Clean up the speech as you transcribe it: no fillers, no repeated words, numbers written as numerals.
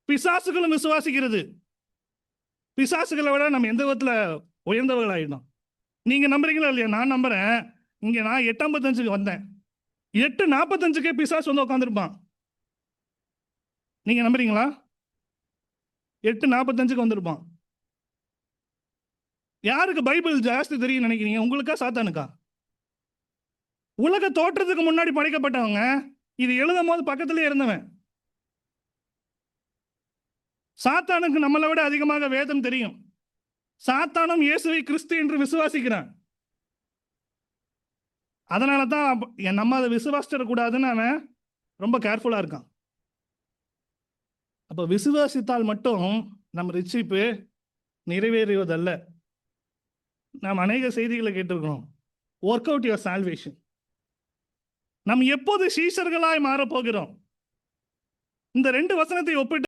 பிசாசுகளும் விசுவாசிக்கிறது. பிசாசுகளை விட நம்ம எந்த விதத்துல உயர்ந்தவர்கள் ஆயிடும். நீங்க நம்புறீங்களா இல்லையா? நான் நம்புறேன். இங்க நான் 8:55 வந்தேன். 8:45 பிசாசு வந்து உட்காந்துருப்பான். நீங்க நம்புறீங்களா? 8:45 வந்திருப்பான். யாருக்கு பைபிள் ஜாஸ்தி தெரியும் நினைக்கிறீங்க? உங்களுக்கா சாத்தானுக்கா? உலக தோற்றத்துக்கு முன்னாடி படைக்கப்பட்டவங்க. இது எழுதும் போது பக்கத்திலே இருந்தவன். சாத்தானுக்கு நம்மளை விட அதிகமாக வேதம் தெரியும். சாத்தானும் இயேசுவை கிறிஸ்து என்று விசுவாசிக்கிறான். அதனால தான் நம்ம அதை விசுவாசிடக்கூடாதுன்னு அவன் ரொம்ப கேர்ஃபுல்லா இருக்கான். அப்ப விசுவாசித்தால் மட்டும் நம்ம ரட்சிப்பு நிறைவேறுவதல்ல. நாம் அநேக செய்திகளை கேட்டிருக்கிறோம். Work out your salvation. நாம் எப்போது சீஷர்களாய் மாறப்போகிறோம்? இந்த 2 வசனத்தை ஒப்பிட்டு